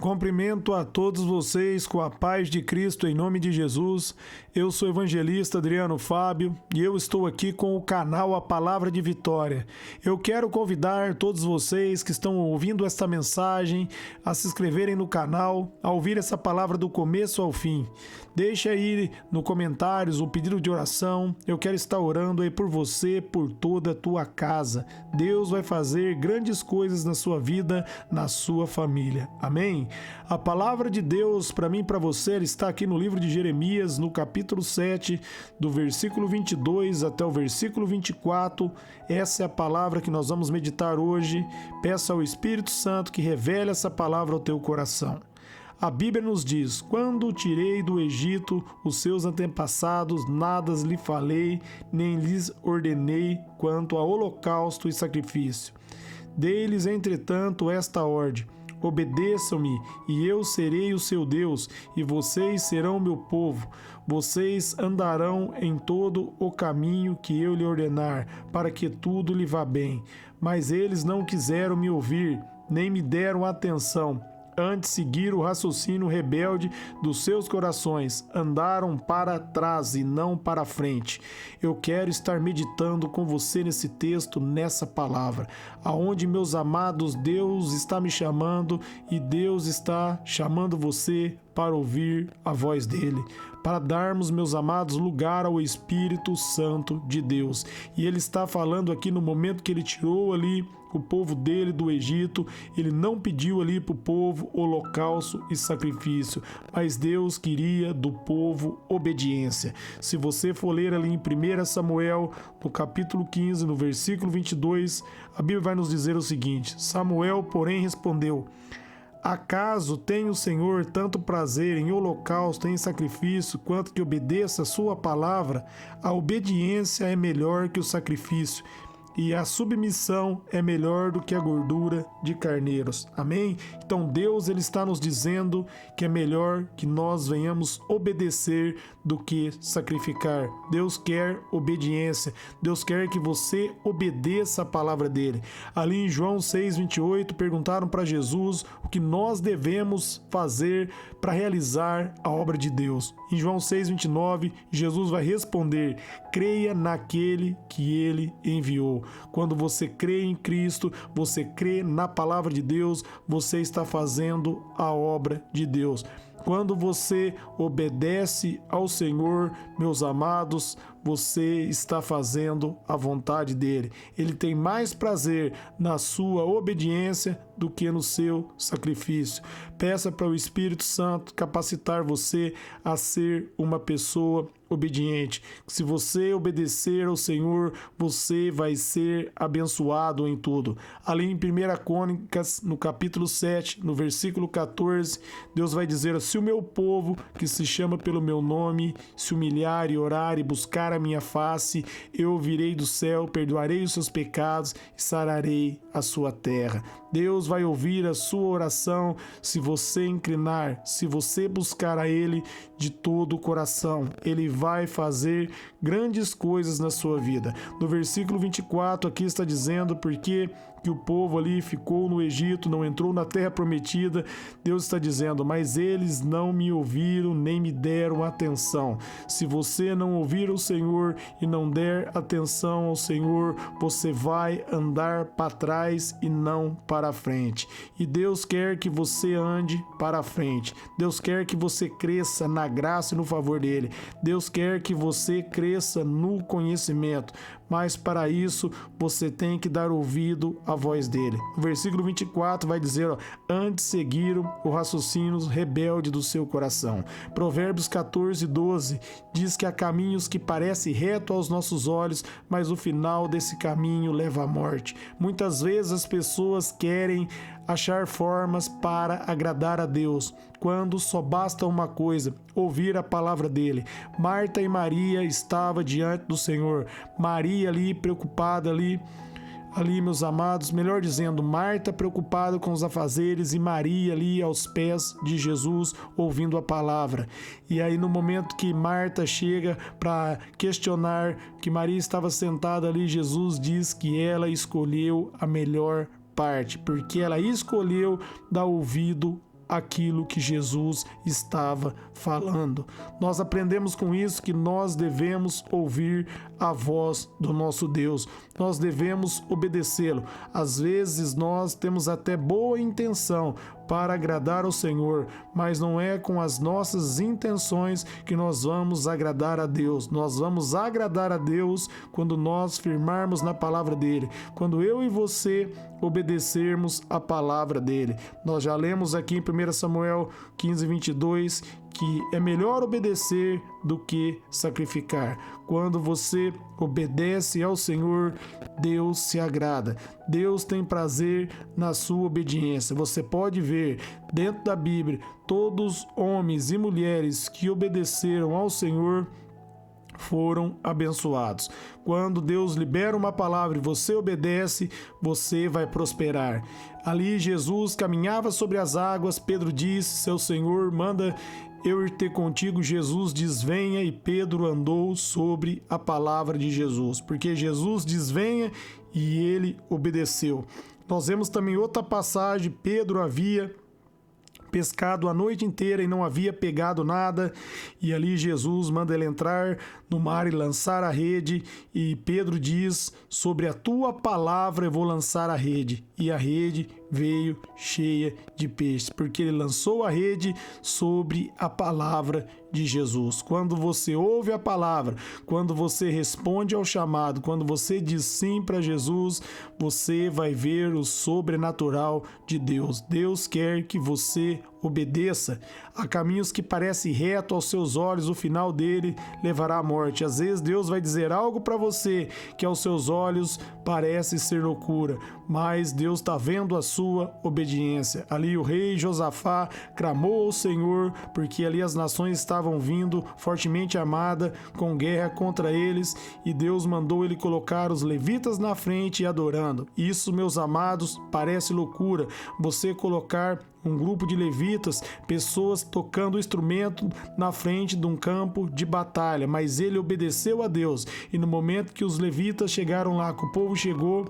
Cumprimento a todos vocês com a paz de Cristo em nome de Jesus. Eu sou o evangelista Adriano Fábio e eu estou aqui com o canal A Palavra de Vitória. Eu quero convidar todos vocês que estão ouvindo esta mensagem a se inscreverem no canal, a ouvir essa palavra do começo ao fim. Deixa aí no comentários o pedido de oração. Eu quero estar orando aí por você, por toda a tua casa. Deus vai fazer grandes coisas na sua vida, na sua família. Amém? A palavra de Deus para mim e para você está aqui no livro de Jeremias, no capítulo 7, do versículo 22 até o versículo 24. Essa é a palavra que nós vamos meditar hoje. Peça ao Espírito Santo que revele essa palavra ao teu coração. A Bíblia nos diz: quando tirei do Egito os seus antepassados, nada lhe falei, nem lhes ordenei quanto a holocausto e sacrifício. Dei-lhes, entretanto, esta ordem: obedeçam-me, e eu serei o seu Deus, e vocês serão meu povo. Vocês andarão em todo o caminho que eu lhe ordenar, para que tudo lhe vá bem. Mas eles não quiseram me ouvir, nem me deram atenção. Antes seguiram o raciocínio rebelde dos seus corações, andaram para trás e não para frente. Eu quero estar meditando com você nesse texto, nessa palavra, aonde, meus amados, Deus está me chamando e Deus está chamando você para ouvir a voz dele, para darmos, meus amados, lugar ao Espírito Santo de Deus. E ele está falando aqui no momento que ele tirou ali o povo dele do Egito. Ele não pediu ali para o povo holocausto e sacrifício, mas Deus queria do povo obediência. Se você for ler ali em 1 Samuel, no capítulo 15, no versículo 22, a Bíblia vai nos dizer o seguinte: Samuel, porém, respondeu: acaso tem o Senhor tanto prazer em holocausto e em sacrifício, quanto que obedeça a sua palavra? A obediência é melhor que o sacrifício, e a submissão é melhor do que a gordura de carneiros. Amém? Então Deus, ele está nos dizendo que é melhor que nós venhamos obedecer do que sacrificar. Deus quer obediência. Deus quer que você obedeça a palavra dele. Ali em João 6:28, perguntaram para Jesus o que nós devemos fazer para realizar a obra de Deus. Em João 6:29, Jesus vai responder: creia naquele que ele enviou. Quando você crê em Cristo, você crê na palavra de Deus, você está fazendo a obra de Deus. Quando você obedece ao Senhor, meus amados, você está fazendo a vontade dele. Ele tem mais prazer na sua obediência do que no seu sacrifício. Peça para o Espírito Santo capacitar você a ser uma pessoa obediente. Se você obedecer ao Senhor, você vai ser abençoado em tudo. Ali em 1 Crônicas, no capítulo 7, no versículo 14, Deus vai dizer: se o meu povo, que se chama pelo meu nome, se humilhar e orar e buscar a minha face, eu virei do céu, perdoarei os seus pecados e sararei a sua terra. Deus vai ouvir a sua oração se você inclinar, se você buscar a Ele de todo o coração. Ele vai fazer grandes coisas na sua vida. No versículo 24 aqui está dizendo porque que o povo ali ficou no Egito, não entrou na terra prometida. Deus está dizendo: mas eles não me ouviram nem me deram atenção. Se você não ouvir o Senhor e não der atenção ao Senhor, você vai andar para trás e não para frente. E Deus quer que você ande para frente. Deus quer que você cresça na graça e no favor dele. Deus quer que você cresça no conhecimento. Mas para isso você tem que dar ouvido à voz dele. O versículo 24 vai dizer: antes seguiram o raciocínio rebelde do seu coração. Provérbios 14:12 diz que há caminhos que parecem reto aos nossos olhos, mas o final desse caminho leva à morte. Muitas vezes as pessoas querem achar formas para agradar a Deus, quando só basta uma coisa: ouvir a palavra dele. Marta e Maria estavam diante do Senhor. Maria ali preocupada ali, meus amados, melhor dizendo, Marta preocupada com os afazeres e Maria ali aos pés de Jesus ouvindo a palavra. E aí no momento que Marta chega para questionar que Maria estava sentada ali, Jesus diz que ela escolheu a melhor parte, porque ela escolheu dar ouvido aquilo que Jesus estava falando. Nós aprendemos com isso que nós devemos ouvir a voz do nosso Deus, nós devemos obedecê-lo. Às vezes nós temos até boa intenção para agradar ao Senhor, mas não é com as nossas intenções que nós vamos agradar a Deus. Nós vamos agradar a Deus quando nós firmarmos na palavra dele, quando eu e você obedecermos a palavra dele. Nós já lemos aqui em 1 Samuel 15:22 que é melhor obedecer do que sacrificar. Quando você obedece ao Senhor, Deus se agrada. Deus tem prazer na sua obediência. Você pode ver dentro da Bíblia, todos homens e mulheres que obedeceram ao Senhor foram abençoados. Quando Deus libera uma palavra e você obedece, você vai prosperar. Ali Jesus caminhava sobre as águas, Pedro disse, seu Senhor manda eu ir ter contigo. Jesus diz, venha, e Pedro andou sobre a palavra de Jesus, porque Jesus diz, venha, e ele obedeceu. Nós vemos também outra passagem, Pedro havia pescado a noite inteira e não havia pegado nada, e ali Jesus manda ele entrar no mar e lançar a rede, e Pedro diz, sobre a tua palavra eu vou lançar a rede, e a rede veio cheia de peixes, porque ele lançou a rede sobre a palavra de Jesus. Quando você ouve a palavra, quando você responde ao chamado, quando você diz sim para Jesus, você vai ver o sobrenatural de Deus. Deus quer que você obedeça. Há caminhos que parecem retos aos seus olhos, o final dele levará à morte. Às vezes Deus vai dizer algo para você que aos seus olhos parece ser loucura, mas Deus está vendo a sua obediência. Ali o rei Josafá clamou ao Senhor, porque ali as nações estavam vindo fortemente armadas com guerra contra eles, e Deus mandou ele colocar os levitas na frente e adorando. Isso, meus amados, parece loucura. Você colocar um grupo de levitas, pessoas tocando o instrumento na frente de um campo de batalha, mas ele obedeceu a Deus, e no momento que os levitas chegaram lá, que o povo chegou,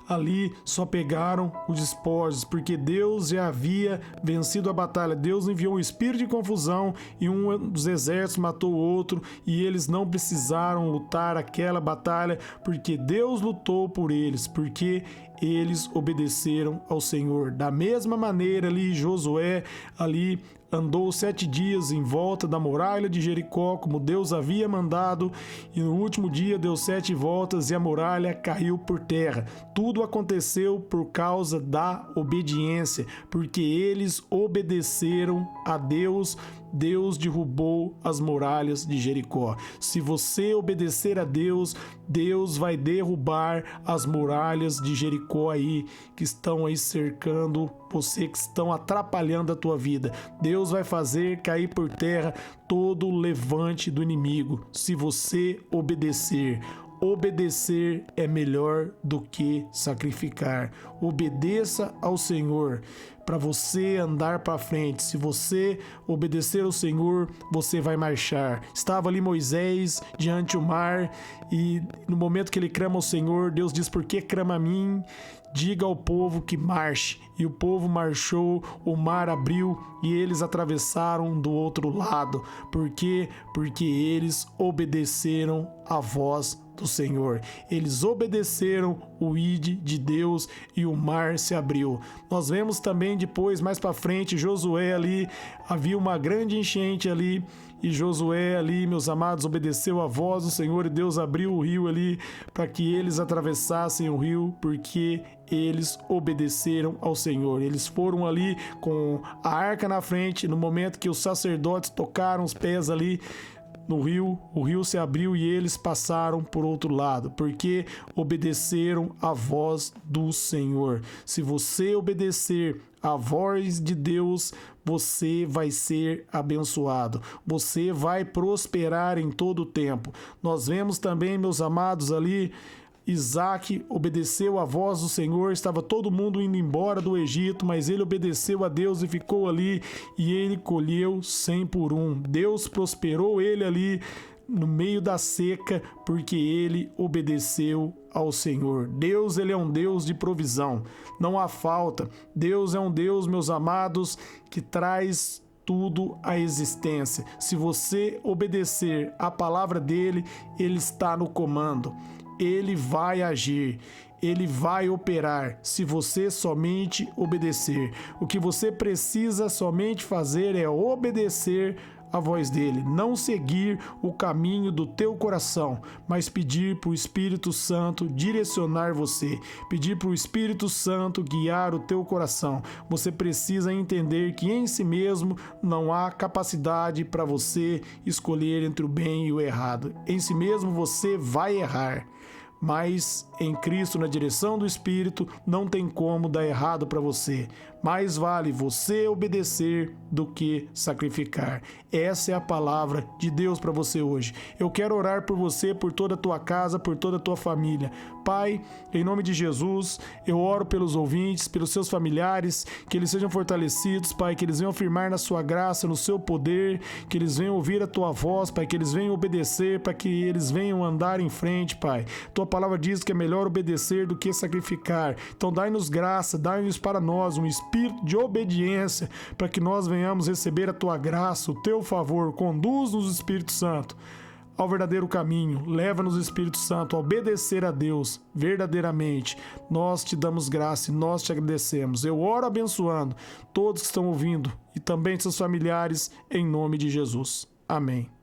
ali só pegaram os despojos, porque Deus já havia vencido a batalha. Deus enviou um espírito de confusão e um dos exércitos matou o outro, e eles não precisaram lutar aquela batalha, porque Deus lutou por eles, porque eles obedeceram ao Senhor. Da mesma maneira ali Josué ali andou 7 dias em volta da muralha de Jericó, como Deus havia mandado, e no último dia deu 7 voltas e a muralha caiu por terra. Tudo aconteceu por causa da obediência, porque eles obedeceram a Deus. Deus derrubou as muralhas de Jericó. Se você obedecer a Deus, Deus vai derrubar as muralhas de Jericó aí, que estão aí cercando você, que estão atrapalhando a tua vida. Deus vai fazer cair por terra todo o levante do inimigo, se você obedecer. Obedecer é melhor do que sacrificar. Obedeça ao Senhor para você andar para frente. Se você obedecer ao Senhor, você vai marchar. Estava ali Moisés diante do mar, e no momento que ele clama ao Senhor, Deus diz, por que clama a mim? Diga ao povo que marche. E o povo marchou, o mar abriu e eles atravessaram do outro lado. Por quê? Porque eles obedeceram a voz do Senhor. Eles obedeceram o ide de Deus e o mar se abriu. Nós vemos também depois, mais para frente, Josué ali, havia uma grande enchente ali, e Josué ali, meus amados, obedeceu a voz do Senhor, e Deus abriu o rio ali para que eles atravessassem o rio, porque eles obedeceram ao Senhor. Eles foram ali com a arca na frente. No momento que os sacerdotes tocaram os pés ali no rio, o rio se abriu e eles passaram por outro lado, porque obedeceram a voz do Senhor. Se você obedecer a voz de Deus, você vai ser abençoado, você vai prosperar em todo o tempo. Nós vemos também, meus amados, ali Isaac obedeceu a voz do Senhor. Estava todo mundo indo embora do Egito, mas ele obedeceu a Deus e ficou ali, e ele colheu 100 por 1. Deus prosperou ele ali no meio da seca, porque ele obedeceu ao Senhor. Deus, ele é um Deus de provisão, não há falta. Deus é um Deus, meus amados, que traz tudo à existência. Se você obedecer à palavra dele, ele está no comando. Ele vai agir, ele vai operar, se você somente obedecer. O que você precisa somente fazer é obedecer a voz dele, não seguir o caminho do teu coração, mas pedir para o Espírito Santo direcionar você, pedir para o Espírito Santo guiar o teu coração. Você precisa entender que em si mesmo não há capacidade para você escolher entre o bem e o errado. Em si mesmo você vai errar, mas em Cristo, na direção do Espírito, não tem como dar errado para você. Mais vale você obedecer do que sacrificar. Essa é a palavra de Deus para você hoje. Eu quero orar por você, por toda a tua casa, por toda a tua família. Pai, em nome de Jesus, eu oro pelos ouvintes, pelos seus familiares, que eles sejam fortalecidos, Pai, que eles venham firmar na sua graça, no seu poder, que eles venham ouvir a tua voz, Pai, que eles venham obedecer, para que eles venham andar em frente, Pai. Tua palavra diz que é melhor obedecer do que sacrificar. Então dai-nos graça, dai-nos para nós um espírito de obediência, para que nós venhamos receber a tua graça, o teu favor. Conduz-nos, Espírito Santo, ao verdadeiro caminho. Leva-nos, Espírito Santo, a obedecer a Deus verdadeiramente. Nós te damos graça e nós te agradecemos. Eu oro abençoando todos que estão ouvindo e também seus familiares, em nome de Jesus. Amém.